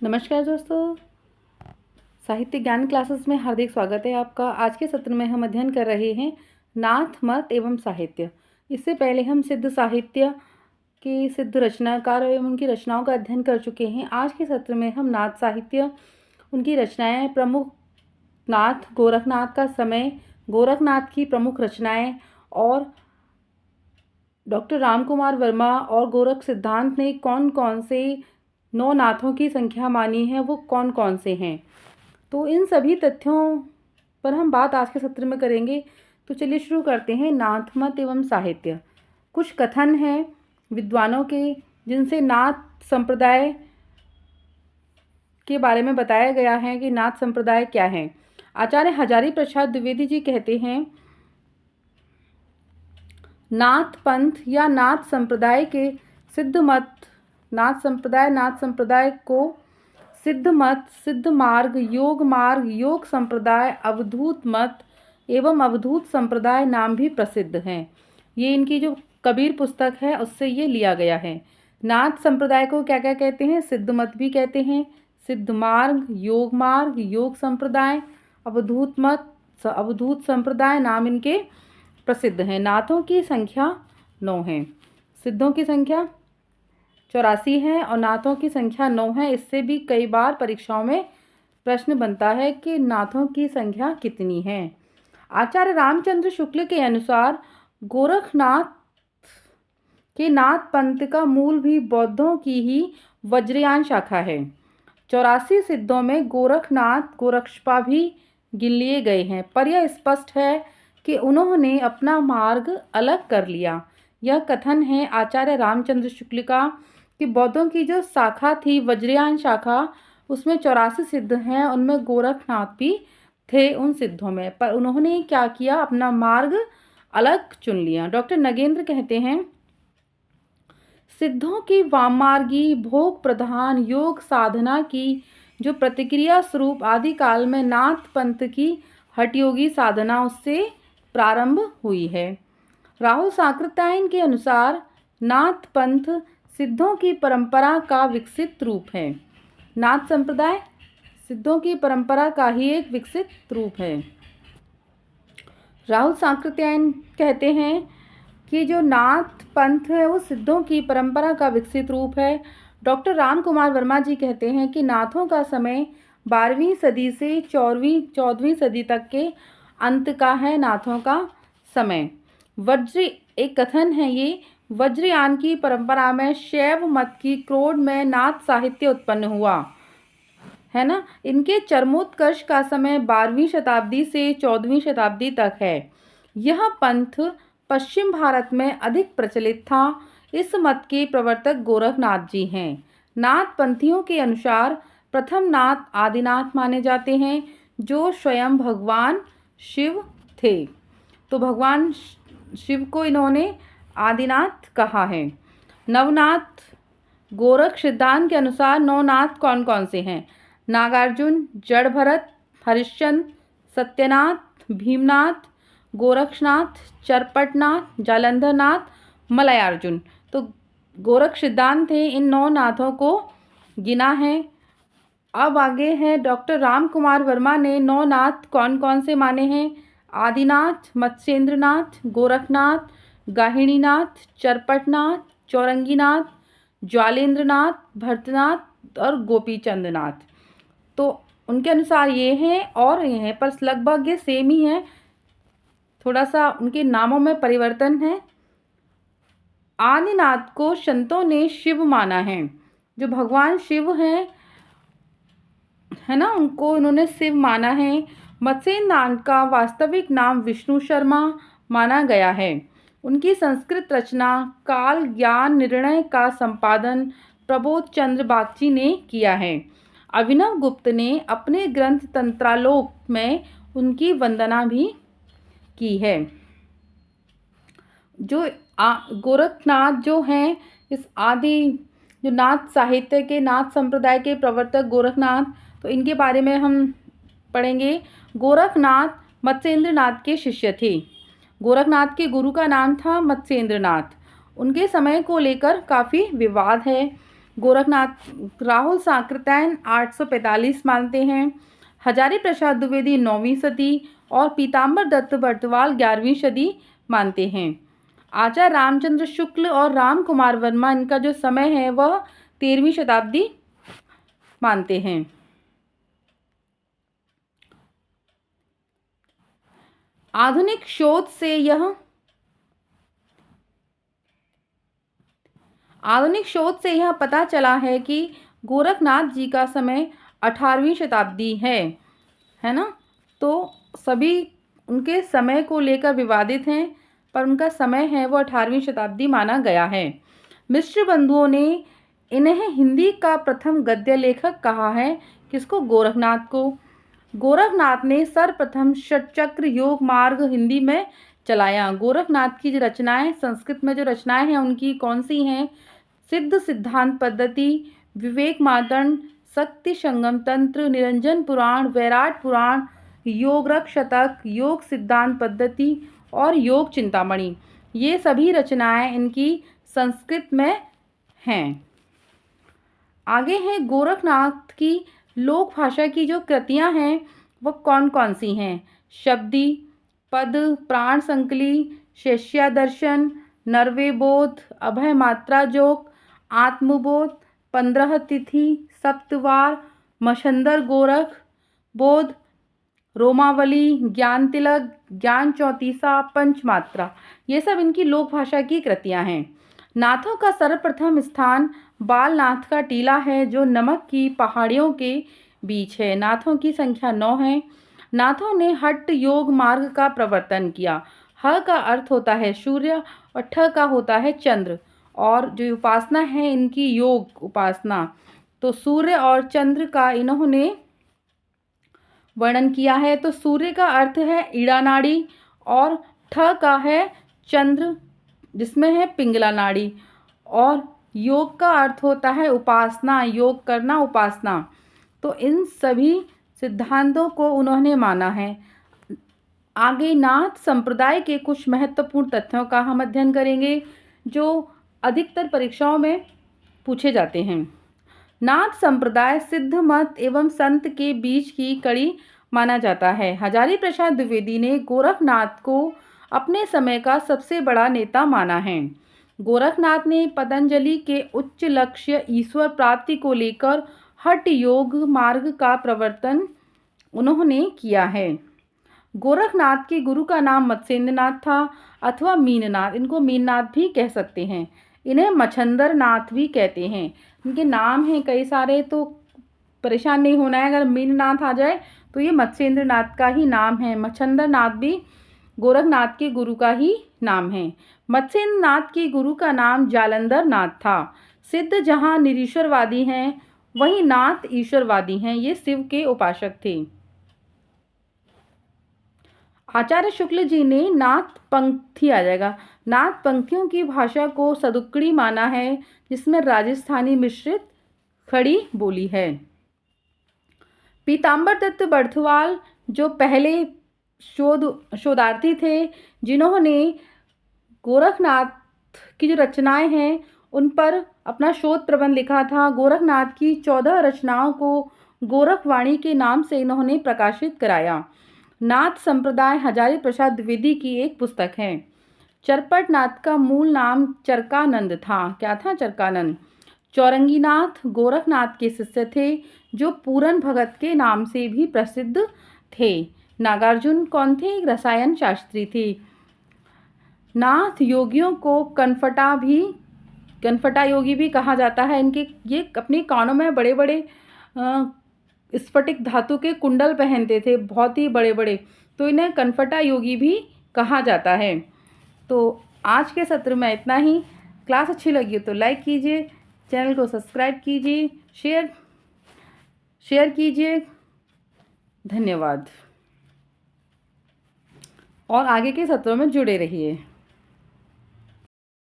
नमस्कार दोस्तों, साहित्य ज्ञान क्लासेस में हार्दिक स्वागत है आपका। आज के सत्र में हम अध्ययन कर रहे हैं नाथ मत एवं साहित्य। इससे पहले हम सिद्ध साहित्य के सिद्ध रचनाकार एवं उनकी रचनाओं का अध्ययन कर चुके हैं। आज के सत्र में हम नाथ साहित्य, उनकी रचनाएं, प्रमुख नाथ गोरखनाथ का समय, गोरखनाथ की प्रमुख रचनाएं और डॉक्टर रामकुमार वर्मा और गोरख सिद्धांत ने कौन कौन से 9 नाथों की संख्या मानी है, वो कौन कौन से हैं, तो इन सभी तथ्यों पर हम बात आज के सत्र में करेंगे। तो चलिए शुरू करते हैं। नाथ मत एवं साहित्य। कुछ कथन हैं विद्वानों के जिनसे नाथ संप्रदाय के बारे में बताया गया है कि नाथ संप्रदाय क्या है। आचार्य हजारी प्रसाद द्विवेदी जी कहते हैं, नाथ पंथ या नाथ संप्रदाय के सिद्ध मत, नाथ संप्रदाय को सिद्ध मत, सिद्ध मार्ग, योग संप्रदाय, अवधूत मत एवं अवधूत संप्रदाय नाम भी प्रसिद्ध हैं। ये इनकी जो कबीर पुस्तक है उससे ये लिया गया है। नाथ संप्रदाय को क्या क्या कहते हैं? सिद्ध मत भी कहते हैं, सिद्ध मार्ग, योग संप्रदाय, अवधूत मत, अवधूत संप्रदाय नाम इनके प्रसिद्ध हैं। नाथों की संख्या 9 है, सिद्धों की संख्या 84 है और नाथों की संख्या 9 है। इससे भी कई बार परीक्षाओं में प्रश्न बनता है कि नाथों की संख्या कितनी है। आचार्य रामचंद्र शुक्ल के अनुसार गोरखनाथ के नाथ पंथ का मूल भी बौद्धों की ही वज्रयान शाखा है। 84 सिद्धों में गोरखनाथ, गोरक्षपा भी गिन लिए गए हैं, पर यह स्पष्ट है कि उन्होंने अपना मार्ग अलग कर लिया। यह कथन है आचार्य रामचंद्र शुक्ल का कि बौद्धों की जो शाखा थी वज्रयान शाखा, उसमें 84 सिद्ध हैं, उनमें गोरखनाथ भी थे उन सिद्धों में, पर उन्होंने क्या किया, अपना मार्ग अलग चुन लिया। डॉक्टर नगेंद्र कहते हैं, सिद्धों की वाममार्गी भोग प्रधान योग साधना की जो प्रतिक्रिया स्वरूप आदिकाल में नाथ पंथ की हठयोगी साधना उससे प्रारंभ हुई है। राहुल साकृत्यायन के अनुसार नाथ पंथ सिद्धों की परंपरा का विकसित रूप है। नाथ संप्रदाय सिद्धों की परंपरा का ही एक विकसित रूप है। राहुल साकृत्यायन कहते हैं कि जो नाथ पंथ है वो सिद्धों की परंपरा का विकसित रूप है। डॉक्टर रामकुमार वर्मा जी कहते हैं कि नाथों का समय 12वीं सदी से 14वीं सदी तक के अंत का है। नाथों का समय एक कथन है, ये वज्रयान की परंपरा में शैव मत की क्रोध में नाथ साहित्य उत्पन्न हुआ है ना। इनके चरमोत्कर्ष का समय 12वीं शताब्दी से 14वीं शताब्दी तक है। यह पंथ पश्चिम भारत में अधिक प्रचलित था। इस मत के प्रवर्तक गोरखनाथ जी हैं। नाथ पंथियों के अनुसार प्रथम नाथ आदिनाथ माने जाते हैं, जो स्वयं भगवान शिव थे। तो भगवान शिव को इन्होंने आदिनाथ कहा है। नवनाथ गोरख सिद्धांत के अनुसार 9 नाथ कौन कौन से हैं? नागार्जुन, जड़ भरत, हरिश्चंद्र, सत्यनाथ, भीमनाथ, गोरक्षनाथ, चरपटनाथ, जालंधरनाथ, मलयार्जुन। तो गोरख सिद्धांत थे इन 9 नाथों को गिना है। अब आगे है डॉक्टर रामकुमार वर्मा ने 9 नाथ कौन कौन से माने हैं? आदिनाथ, मत्स्येंद्रनाथ, गोरखनाथ, गाहिणीनाथ, चरपटनाथ, चौरंगीनाथ, ज्वालेंद्रनाथ, भरतनाथ और गोपीचंद्रनाथ। तो उनके अनुसार ये हैं और ये हैं, पर लगभग ये सेम ही है, थोड़ा सा उनके नामों में परिवर्तन है। आदिनाथ को संतों ने शिव माना है, जो भगवान शिव हैं है ना, उनको इन्होंने शिव माना है। मत्स्येंद्रनाथ का वास्तविक नाम विष्णु शर्मा माना गया है। उनकी संस्कृत रचना काल ज्ञान निर्णय का संपादन प्रबोध चंद्र बागची ने किया है। अभिनव गुप्त ने अपने ग्रंथ तंत्रालोक में उनकी वंदना भी की है। जो गोरखनाथ जो हैं, इस आदि जो नाथ साहित्य के, नाथ संप्रदाय के प्रवर्तक गोरखनाथ, तो इनके बारे में हम पढ़ेंगे। गोरखनाथ मत्स्येंद्रनाथ के शिष्य थे। गोरखनाथ के गुरु का नाम था मत्स्येंद्रनाथ। उनके समय को लेकर काफ़ी विवाद है। गोरखनाथ राहुल सांकृत्यायन 845 मानते हैं। हजारी प्रसाद द्विवेदी 9वीं सदी और पीताम्बर दत्त बर्तवाल 11वीं सदी मानते हैं। आचार्य रामचंद्र शुक्ल और राम कुमार वर्मा, इनका जो समय है वह 13वीं शताब्दी मानते हैं। आधुनिक शोध से यह पता चला है कि गोरखनाथ जी का समय 18वीं शताब्दी है ना। तो सभी उनके समय को लेकर विवादित हैं, पर उनका समय है वो 18वीं शताब्दी माना गया है। मिश्र बंधुओं ने इन्हें हिंदी का प्रथम गद्य लेखक कहा है। किसको? गोरखनाथ को। गोरखनाथ ने सर्वप्रथम षटचक्र योग मार्ग हिंदी में चलाया। गोरखनाथ की जो रचनाएं, संस्कृत में जो रचनाएं हैं उनकी कौन सी हैं? सिद्ध सिद्धांत पद्धति, विवेक मार्तंड, शक्ति संगम तंत्र, निरंजन पुराण, वैराट पुराण, योग रक शतक, योग सिद्धांत पद्धति और योग चिंतामणि। ये सभी रचनाएं इनकी संस्कृत में हैं। आगे है गोरखनाथ की लोक भाषा की जो कृतियां हैं वह कौन कौन सी हैं? शब्दी, पद, प्राण संकली, शिष्यादर्शन, नरवे बोध, अभय मात्रा जोक, आत्मबोध, 15 तिथि, सप्तवार, मछंदर गोरख बोध, रोमावली, ज्ञान तिलक, ज्ञान चौतीसा, पंचमात्रा, ये सब इनकी लोक भाषा की कृतियां हैं। नाथों का सर्वप्रथम स्थान बालनाथ का टीला है जो नमक की पहाड़ियों के बीच है। नाथों की संख्या 9 है। नाथों ने हठ योग मार्ग का प्रवर्तन किया। ह का अर्थ होता है सूर्य और ठ का होता है चंद्र, और जो उपासना है इनकी योग उपासना, तो सूर्य और चंद्र का इन्होंने वर्णन किया है। तो सूर्य का अर्थ है ईड़ा नाड़ी और ठ का है चंद्र जिसमें है पिंगला नाड़ी, और योग का अर्थ होता है उपासना, योग करना, उपासना। तो इन सभी सिद्धांतों को उन्होंने माना है। आगे नाथ संप्रदाय के कुछ महत्वपूर्ण तथ्यों का हम अध्ययन करेंगे जो अधिकतर परीक्षाओं में पूछे जाते हैं। नाथ संप्रदाय सिद्ध मत एवं संत के बीच की कड़ी माना जाता है। हजारी प्रसाद द्विवेदी ने गोरखनाथ को अपने समय का सबसे बड़ा नेता माना है। गोरखनाथ ने पतंजलि के उच्च लक्ष्य ईश्वर प्राप्ति को लेकर हठ योग मार्ग का प्रवर्तन उन्होंने किया है। गोरखनाथ के गुरु का नाम मत्स्येंद्रनाथ था अथवा मीननाथ, इनको मीननाथ भी कह सकते हैं। इन्हें मच्छंदर नाथ भी कहते हैं। इनके नाम हैं कई सारे, तो परेशान नहीं होना है। अगर मीननाथ आ जाए तो ये मत्स्येंद्रनाथ का ही नाम है। मच्छंदर नाथ भी गोरखनाथ के गुरु का ही नाम है। मत्स्येंद्रनाथ के गुरु का नाम जालंधर नाथ था। सिद्ध जहाँ निरीश्वरवादी हैं वहीं नाथ ईश्वरवादी हैं। ये शिव के उपासक थे। आचार्य शुक्ल जी ने नाथ पंक्ति आ जाएगा। नाथ पंक्तियों की भाषा को सदुक्कड़ी माना है जिसमें राजस्थानी मिश्रित खड़ी बोली है। पीताम्बर दत्त बर्तवाल जो पहले शोधार्थी थे जिन्होंने गोरखनाथ की जो रचनाएं हैं उन पर अपना शोध प्रबंध लिखा था। गोरखनाथ की 14 रचनाओं को गोरखवाणी के नाम से इन्होंने प्रकाशित कराया। नाथ संप्रदाय हजारी प्रसाद द्विवेदी की एक पुस्तक है। चरपट नाथ का मूल नाम चरकानंद था। क्या था? चरकानंद। चौरंगीनाथ गोरखनाथ के शिष्य थे जो पूरन भगत के नाम से भी प्रसिद्ध थे। नागार्जुन कौन थे? एक रसायन शास्त्री थे। नाथ योगियों को कनफटा योगी भी कहा जाता है। ये अपने कानों में बड़े बड़े स्फटिक धातु के कुंडल पहनते थे, बहुत ही बड़े बड़े, तो इन्हें कनफटा योगी भी कहा जाता है। तो आज के सत्र में इतना ही। क्लास अच्छी लगी तो लाइक कीजिए, चैनल को सब्सक्राइब कीजिए, शेयर कीजिए। धन्यवाद। और आगे के सत्रों में जुड़े रहिए।